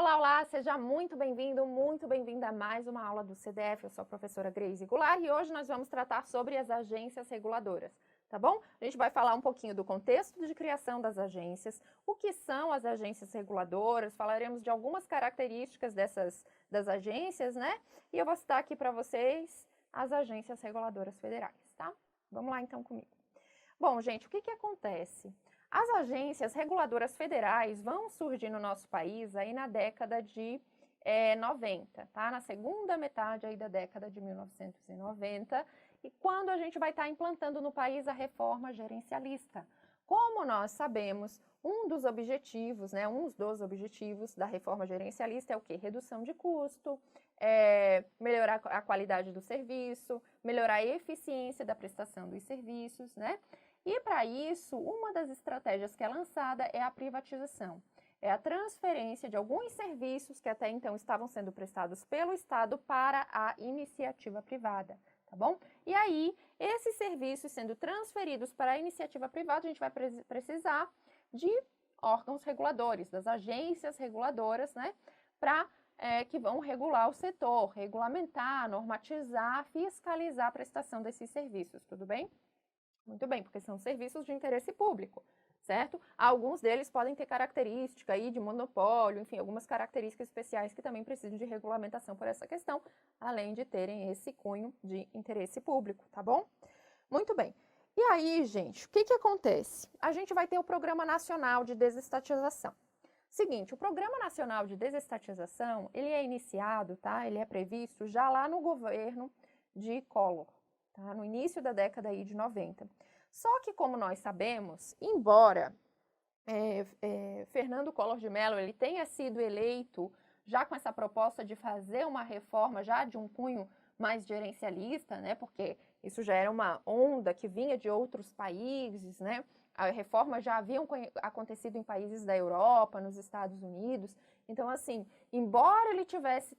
Olá, olá, seja muito bem-vindo, muito bem-vinda a mais uma aula do CDF. Eu sou a professora Grace Goulart e hoje nós vamos tratar sobre as agências reguladoras, tá bom? A gente vai falar um pouquinho do contexto de criação das agências, o que são as agências reguladoras, falaremos de algumas características das agências, né? E eu vou citar aqui para vocês as agências reguladoras federais, tá? Vamos lá então comigo. Bom, gente, o que acontece? As agências reguladoras federais vão surgir no nosso país aí na década de 90, tá? Na segunda metade aí da década de 1990, e quando a gente vai estar implantando no país a reforma gerencialista. Como nós sabemos, um dos objetivos da reforma gerencialista é o quê? Redução de custo, melhorar a qualidade do serviço, melhorar a eficiência da prestação dos serviços, né? E para isso, uma das estratégias que é lançada é a privatização. É a transferência de alguns serviços que até então estavam sendo prestados pelo Estado para a iniciativa privada, tá bom? E aí, esses serviços sendo transferidos para a iniciativa privada, a gente vai precisar de órgãos reguladores, das agências reguladoras, né? Que vão regular o setor, regulamentar, normatizar, fiscalizar a prestação desses serviços, tudo bem? Muito bem, porque são serviços de interesse público, certo? Alguns deles podem ter característica aí de monopólio, enfim, algumas características especiais que também precisam de regulamentação por essa questão, além de terem esse cunho de interesse público, tá bom? Muito bem. E aí, gente, o que acontece? A gente vai ter o Programa Nacional de Desestatização. Seguinte, o Programa Nacional de Desestatização, ele é iniciado, tá? Ele é previsto já lá no governo de Collor. Tá? No início da década aí de 90. Só que, como nós sabemos, embora Fernando Collor de Mello ele tenha sido eleito já com essa proposta de fazer uma reforma já de um cunho mais gerencialista, né? Porque isso já era uma onda que vinha de outros países, né? A reforma já havia acontecido em países da Europa, nos Estados Unidos. Então, assim, embora ele tivesse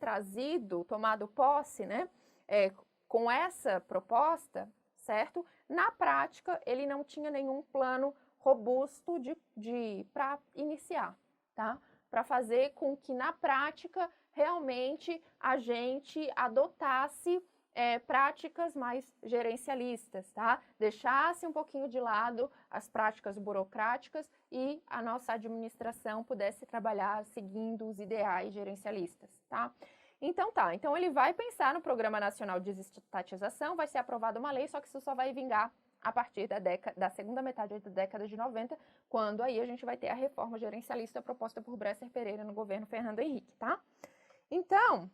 tomado posse, né? Com essa proposta, certo? Na prática, ele não tinha nenhum plano robusto para iniciar, tá? Para fazer com que, na prática, realmente a gente adotasse práticas mais gerencialistas, tá? Deixasse um pouquinho de lado as práticas burocráticas e a nossa administração pudesse trabalhar seguindo os ideais gerencialistas, tá? Então ele vai pensar no Programa Nacional de Desestatização, vai ser aprovada uma lei, só que isso só vai vingar a partir da segunda metade da década de 90, quando aí a gente vai ter a reforma gerencialista proposta por Bresser Pereira no governo Fernando Henrique, tá? Então,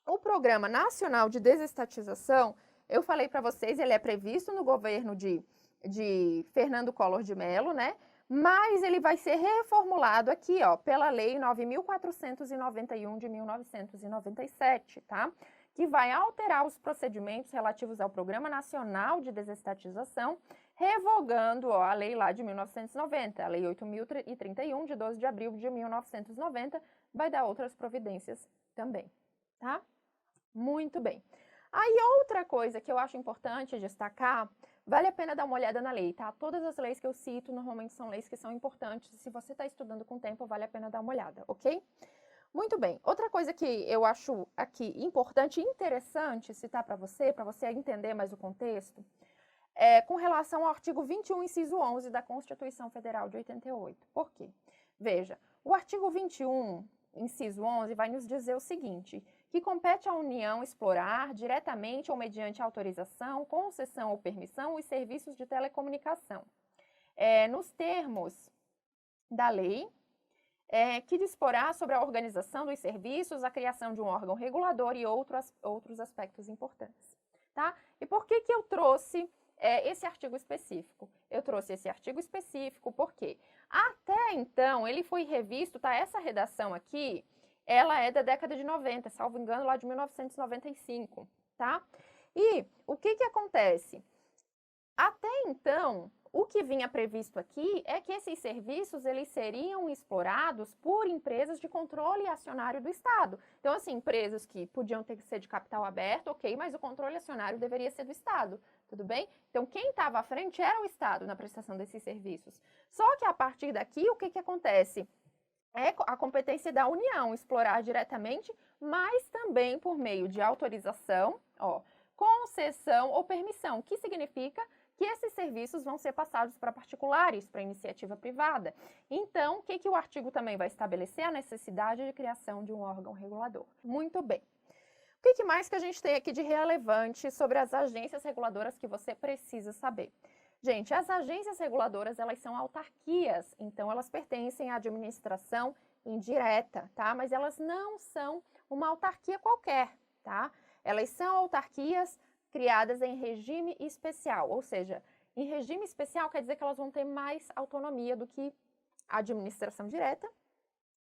o Programa Nacional de Desestatização, eu falei para vocês, ele é previsto no governo de Fernando Collor de Mello, né? Mas ele vai ser reformulado aqui, ó, pela Lei 9.491 de 1997, tá? Que vai alterar os procedimentos relativos ao Programa Nacional de Desestatização, revogando, ó, a lei lá de 1990, a Lei 8.031, de 12 de abril de 1990, vai dar outras providências também, tá? Muito bem. Aí, outra coisa que eu acho importante destacar, vale a pena dar uma olhada na lei, tá? Todas as leis que eu cito, normalmente são leis que são importantes. Se você está estudando com tempo, vale a pena dar uma olhada, ok? Muito bem. Outra coisa que eu acho aqui importante e interessante citar para você entender mais o contexto, é com relação ao artigo 21, inciso 11 da Constituição Federal de 88. Por quê? Veja, o artigo 21, inciso 11, vai nos dizer o seguinte, que compete à União explorar, diretamente ou mediante autorização, concessão ou permissão, os serviços de telecomunicação. Nos termos da lei, que disporá sobre a organização dos serviços, a criação de um órgão regulador e outros aspectos importantes. Tá? E por que eu trouxe esse artigo específico? Eu trouxe esse artigo específico porque até então ele foi revisto, tá? Essa redação aqui, ela é da década de 90, salvo engano, lá de 1995, tá? E o que acontece? Até então, o que vinha previsto aqui é que esses serviços, eles seriam explorados por empresas de controle acionário do Estado. Então, assim, empresas que podiam ter que ser de capital aberto, ok, mas o controle acionário deveria ser do Estado, tudo bem? Então, quem estava à frente era o Estado na prestação desses serviços. Só que a partir daqui, o que acontece? é a competência da União explorar diretamente, mas também por meio de autorização, concessão ou permissão, que significa que esses serviços vão ser passados para particulares, para iniciativa privada. Então, o que o artigo também vai estabelecer? A necessidade de criação de um órgão regulador. Muito bem. O que mais que a gente tem aqui de relevante sobre as agências reguladoras que você precisa saber? Gente, as agências reguladoras, elas são autarquias, então elas pertencem à administração indireta, tá? Mas elas não são uma autarquia qualquer, tá? Elas são autarquias criadas em regime especial, ou seja, em regime especial quer dizer que elas vão ter mais autonomia do que a administração direta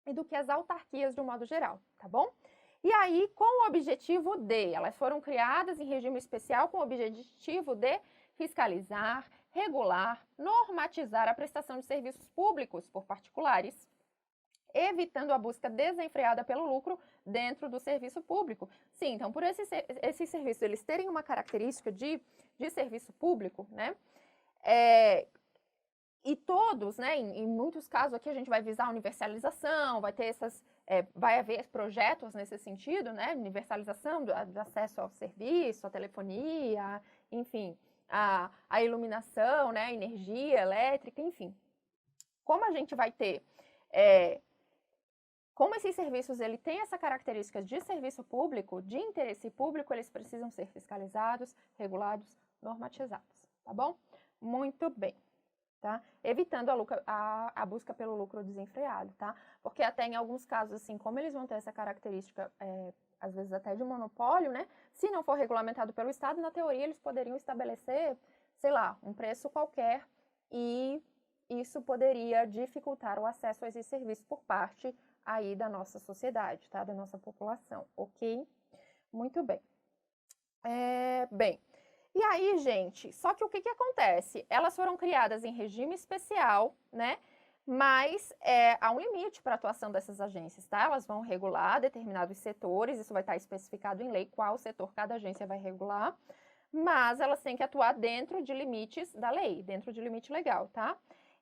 e do que as autarquias de um modo geral, tá bom? E aí, com o objetivo de, elas foram criadas em regime especial com o objetivo de fiscalizar, regular, normatizar a prestação de serviços públicos por particulares, evitando a busca desenfreada pelo lucro dentro do serviço público. Sim, então, por esses serviços eles terem uma característica de serviço público, né? E todos, né, em muitos casos aqui a gente vai visar a universalização, vai ter vai haver projetos nesse sentido, né, universalização do acesso ao serviço, à telefonia, enfim, a iluminação, né, a energia elétrica, enfim. Como a gente vai ter, como esses serviços ele tem essa característica de serviço público, de interesse público, eles precisam ser fiscalizados, regulados, normatizados, tá bom? Muito bem. Tá? Evitando a busca pelo lucro desenfreado, tá? Porque até em alguns casos, assim, como eles vão ter essa característica, às vezes até de monopólio, né? Se não for regulamentado pelo Estado, na teoria eles poderiam estabelecer, sei lá, um preço qualquer e isso poderia dificultar o acesso a esses serviços por parte aí da nossa sociedade, tá? Da nossa população, ok? Muito bem. Bem... E aí, gente, só que o que acontece? Elas foram criadas em regime especial, né? Mas há um limite para a atuação dessas agências, tá? Elas vão regular determinados setores, isso vai estar especificado em lei qual setor cada agência vai regular, mas elas têm que atuar dentro de limites da lei, dentro de limite legal, tá?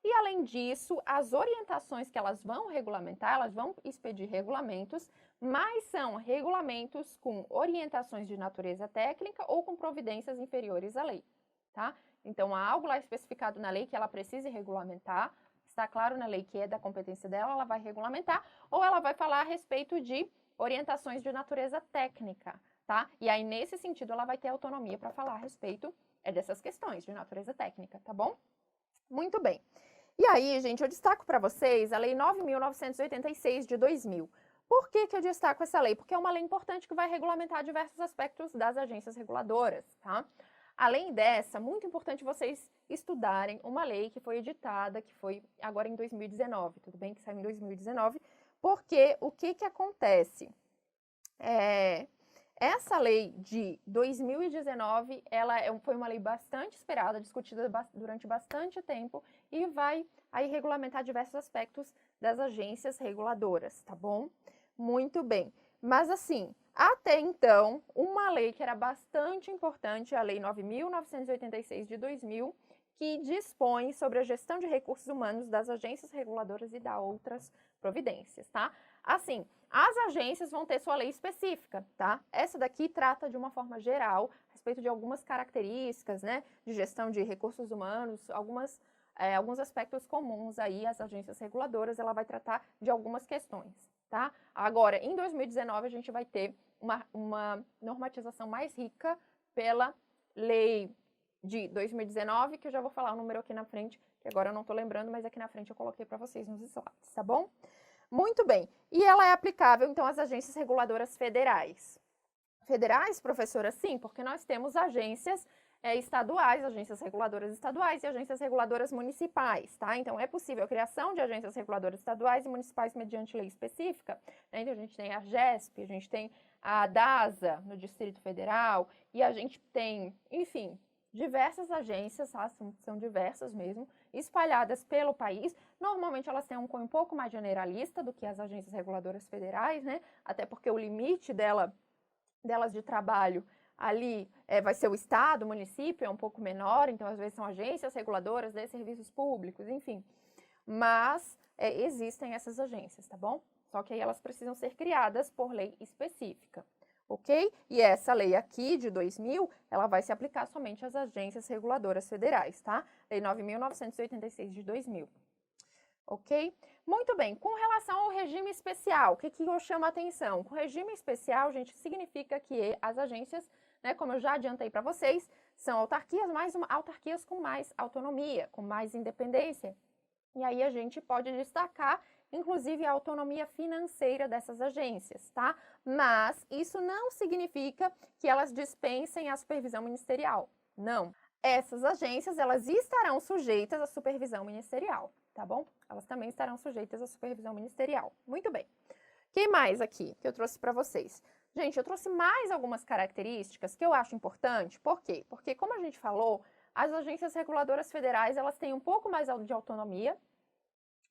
E, além disso, as orientações que elas vão regulamentar, elas vão expedir regulamentos, mas são regulamentos com orientações de natureza técnica ou com providências inferiores à lei, tá? Então, há algo lá especificado na lei que ela precise regulamentar, está claro na lei que é da competência dela, ela vai regulamentar, ou ela vai falar a respeito de orientações de natureza técnica, tá? E aí, nesse sentido, ela vai ter autonomia para falar a respeito dessas questões de natureza técnica, tá bom? Muito bem. E aí, gente, eu destaco para vocês a Lei 9.986 de 2000. Por que eu destaco essa lei? Porque é uma lei importante que vai regulamentar diversos aspectos das agências reguladoras, tá? Além dessa, muito importante vocês estudarem uma lei que foi editada, que foi agora em 2019, tudo bem que saiu em 2019, porque o que acontece? Essa lei de 2019, ela foi uma lei bastante esperada, discutida durante bastante tempo e vai aí regulamentar diversos aspectos das agências reguladoras, tá bom? Muito bem. Mas assim, até então, uma lei que era bastante importante, a Lei 9.986 de 2000, que dispõe sobre a gestão de recursos humanos das agências reguladoras e da outras providências, tá? Assim, as agências vão ter sua lei específica, tá? Essa daqui trata de uma forma geral, a respeito de algumas características, né, de gestão de recursos humanos, alguns aspectos comuns aí às agências reguladoras, ela vai tratar de algumas questões, tá? Agora, em 2019, a gente vai ter uma normatização mais rica pela lei de 2019, que eu já vou falar o número aqui na frente, que agora eu não tô lembrando, mas aqui na frente eu coloquei para vocês nos slides, tá bom? Muito bem. E ela é aplicável, então, às agências reguladoras federais. Federais, professora? Sim, porque nós temos agências estaduais, agências reguladoras estaduais e agências reguladoras municipais, tá? Então, é possível a criação de agências reguladoras estaduais e municipais mediante lei específica, né? Então, a gente tem a GESP, a gente tem a DASA no Distrito Federal e a gente tem, enfim, diversas agências, tá? São diversas mesmo, espalhadas pelo país. Normalmente elas têm um cunho um pouco mais generalista do que as agências reguladoras federais, né? Até porque o limite delas de trabalho ali vai ser o estado, o município, é um pouco menor, então às vezes são agências reguladoras de serviços públicos, enfim. Mas existem essas agências, tá bom? Só que aí elas precisam ser criadas por lei específica, ok? E essa lei aqui, de 2000, ela vai se aplicar somente às agências reguladoras federais, tá? Lei 9.986 de 2000. Ok? Muito bem. Com relação ao regime especial, o que eu chamo a atenção? Com regime especial, gente, significa que as agências, né, como eu já adiantei para vocês, são autarquias com mais autonomia, com mais independência. E aí a gente pode destacar, inclusive, a autonomia financeira dessas agências, tá? Mas isso não significa que elas dispensem a supervisão ministerial. Não. Essas agências, elas estarão sujeitas à supervisão ministerial, tá bom? Elas também estarão sujeitas à supervisão ministerial. Muito bem. O que mais aqui que eu trouxe para vocês? Gente, eu trouxe mais algumas características que eu acho importante. Por quê? Porque, como a gente falou, as agências reguladoras federais, elas têm um pouco mais de autonomia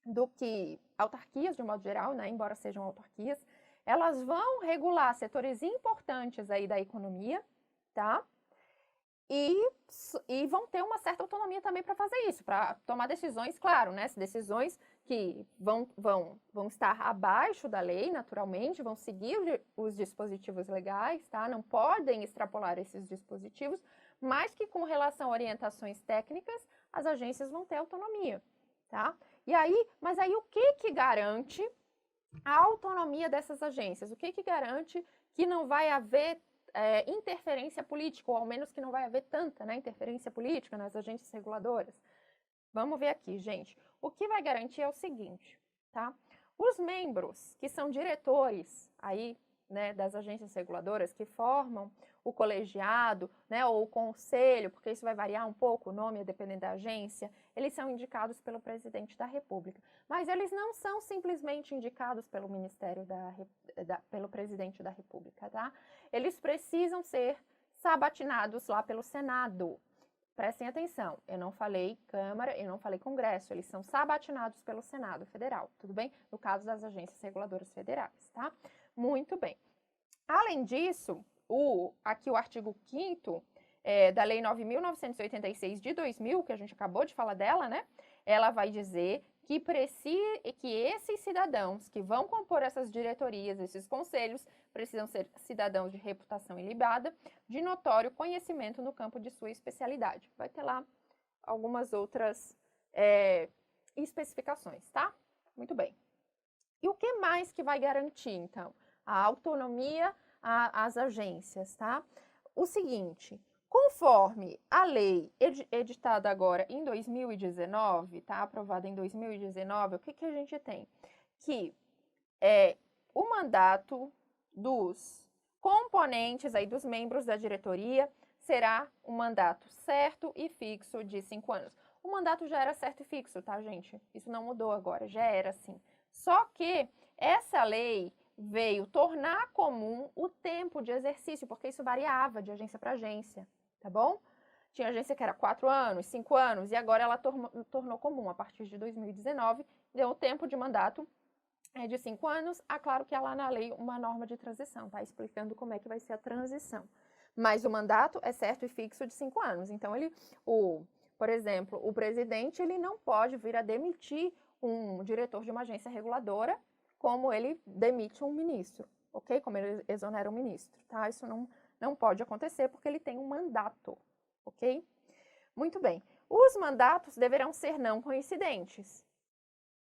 do que autarquias, de um modo geral, né? Embora sejam autarquias. Elas vão regular setores importantes aí da economia, tá? E vão ter uma certa autonomia também para fazer isso, para tomar decisões, claro, né? Decisões que vão estar abaixo da lei, naturalmente, vão seguir os dispositivos legais, tá? Não podem extrapolar esses dispositivos, mas que com relação a orientações técnicas, as agências vão ter autonomia, tá? Mas aí o que garante a autonomia dessas agências? O que garante que não vai haver interferência política, ou ao menos que não vai haver tanta, né, interferência política nas agências reguladoras? Vamos ver aqui, gente. O que vai garantir é o seguinte, tá? Os membros que são diretores aí, né, das agências reguladoras, que formam o colegiado, né, ou o conselho, porque isso vai variar um pouco o nome, dependendo da agência, eles são indicados pelo presidente da República. Mas eles não são simplesmente indicados pelo pelo presidente da República, tá? Eles precisam ser sabatinados lá pelo Senado. Prestem atenção, eu não falei Câmara, eu não falei Congresso, eles são sabatinados pelo Senado Federal, tudo bem? No caso das agências reguladoras federais, tá? Muito bem. Além disso, aqui o artigo 5º da Lei 9.986 de 2000, que a gente acabou de falar dela, né? Ela vai dizer que esses cidadãos que vão compor essas diretorias, esses conselhos, precisam ser cidadãos de reputação ilibada, de notório conhecimento no campo de sua especialidade. Vai ter lá algumas outras especificações, tá? Muito bem. E o que mais que vai garantir, então? A autonomia às agências, tá? O seguinte, conforme a lei editada agora em 2019, tá? Aprovada em 2019, o que a gente tem? Que o mandato dos componentes aí, dos membros da diretoria, será um mandato certo e fixo de 5 anos. O mandato já era certo e fixo, tá, gente? Isso não mudou agora, já era assim. Só que essa lei veio tornar comum o tempo de exercício, porque isso variava de agência para agência, tá bom? Tinha agência que era 4 anos, 5 anos, e agora ela tornou comum, a partir de 2019, deu o tempo de mandato de 5 anos. Claro que há lá na lei uma norma de transição, tá? Explicando como é que vai ser a transição. Mas o mandato é certo e fixo de 5 anos. Então, por exemplo, o presidente, ele não pode vir a demitir um diretor de uma agência reguladora como ele demite um ministro, ok? Como ele exonera um ministro, tá? Isso não pode acontecer porque ele tem um mandato, ok? Muito bem. Os mandatos deverão ser não coincidentes.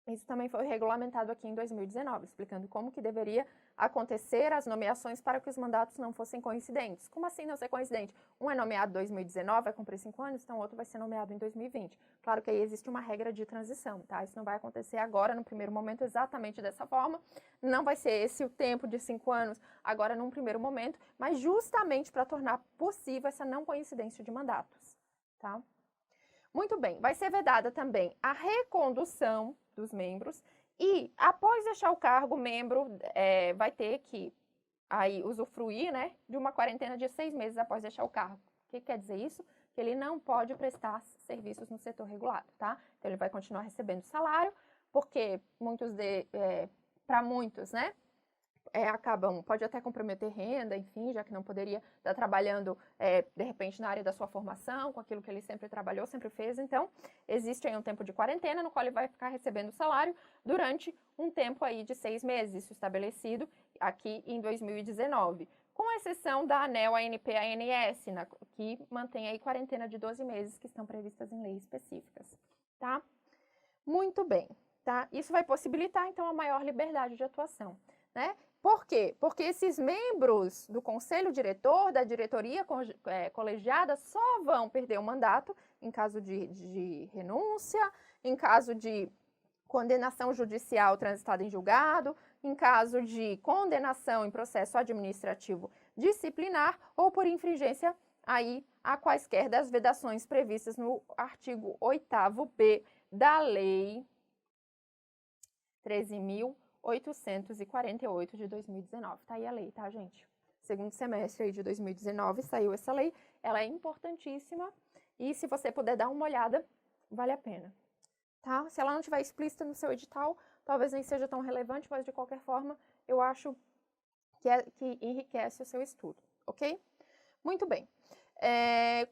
Isso também foi regulamentado aqui em 2019, explicando como que deveria acontecer as nomeações para que os mandatos não fossem coincidentes. Como assim não ser coincidente? Um é nomeado em 2019, vai cumprir 5 anos, então o outro vai ser nomeado em 2020. Claro que aí existe uma regra de transição, tá? Isso não vai acontecer agora, no primeiro momento, exatamente dessa forma. Não vai ser esse o tempo de 5 anos agora num primeiro momento, mas justamente para tornar possível essa não coincidência de mandatos, tá? Muito bem, vai ser vedada também a recondução dos membros e, após deixar o cargo, o membro vai ter que aí usufruir, né, de uma quarentena de 6 meses após deixar o cargo. O que quer dizer isso? Que ele não pode prestar serviços no setor regulado, tá? Então, ele vai continuar recebendo salário, porque para muitos, né, pode até comprometer renda, enfim, já que não poderia estar trabalhando, de repente, na área da sua formação, com aquilo que ele sempre trabalhou, sempre fez. Então, existe aí um tempo de quarentena, no qual ele vai ficar recebendo salário durante um tempo aí de 6 meses, isso estabelecido aqui em 2019. Com exceção da ANEEL, ANP e ANS, que mantém aí quarentena de 12 meses, que estão previstas em leis específicas, tá? Muito bem, tá? Isso vai possibilitar, então, a maior liberdade de atuação, né? Por quê? Porque esses membros do conselho diretor, da diretoria colegiada, só vão perder o mandato em caso de renúncia, em caso de condenação judicial transitada em julgado, em caso de condenação em processo administrativo disciplinar ou por infringência aí a quaisquer das vedações previstas no artigo 8º-B da Lei 13.848 de 2019. Tá aí a lei, tá, gente? Segundo semestre aí de 2019 saiu essa lei. Ela é importantíssima e se você puder dar uma olhada, vale a pena, tá? Se ela não estiver explícita no seu edital, talvez nem seja tão relevante, mas de qualquer forma, eu acho que enriquece o seu estudo, ok? Muito bem.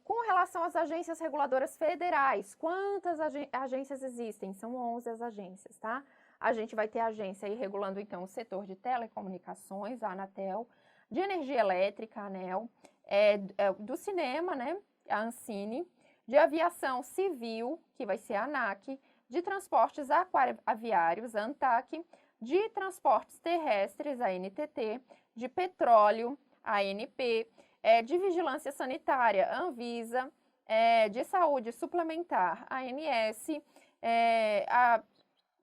Com relação às agências reguladoras federais, quantas agências existem? São 11 as agências, tá? A gente vai ter a agência aí regulando, então, o setor de telecomunicações, a Anatel, de energia elétrica, a ANEEL, do cinema, né, a Ancine, de aviação civil, que vai ser a ANAC, de transportes aviários, a ANTAC, de transportes terrestres, a NTT, de petróleo, a ANP, de vigilância sanitária, a Anvisa, de saúde suplementar, a ANS,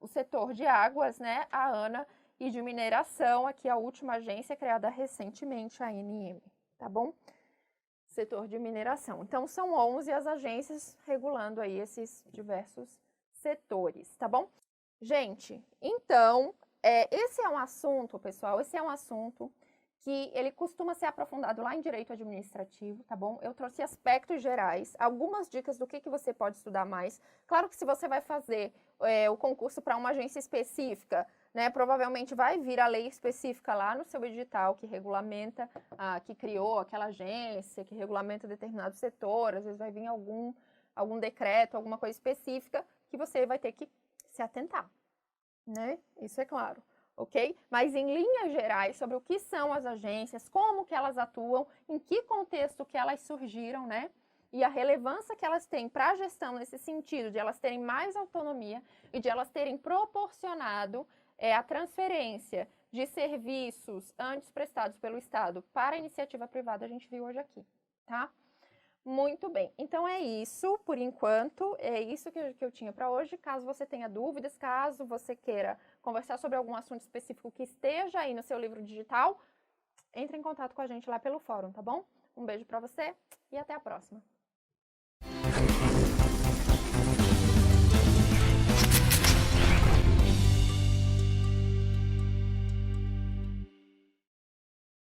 o setor de águas, né, a ANA, e de mineração, aqui a última agência criada recentemente, a ANM, tá bom? Setor de mineração. Então, são 11 as agências regulando aí esses diversos setores, tá bom? Gente, então, esse é um assunto, pessoal, esse é um assunto que ele costuma ser aprofundado lá em direito administrativo, tá bom? Eu trouxe aspectos gerais, algumas dicas do que você pode estudar mais. Claro que se você vai fazer o concurso para uma agência específica, né, provavelmente vai vir a lei específica lá no seu edital que regulamenta, que criou aquela agência, que regulamenta determinado setor, às vezes vai vir algum decreto, alguma coisa específica que você vai ter que se atentar, né? Isso é claro. Ok? Mas em linhas gerais, sobre o que são as agências, como que elas atuam, em que contexto que elas surgiram, né? E a relevância que elas têm para a gestão nesse sentido, de elas terem mais autonomia e de elas terem proporcionado a transferência de serviços antes prestados pelo Estado para a iniciativa privada, a gente viu hoje aqui, tá? Muito bem, então é isso por enquanto, é isso que eu tinha para hoje. Caso você tenha dúvidas, caso você queira conversar sobre algum assunto específico que esteja aí no seu livro digital, entre em contato com a gente lá pelo fórum, tá bom? Um beijo para você e até a próxima.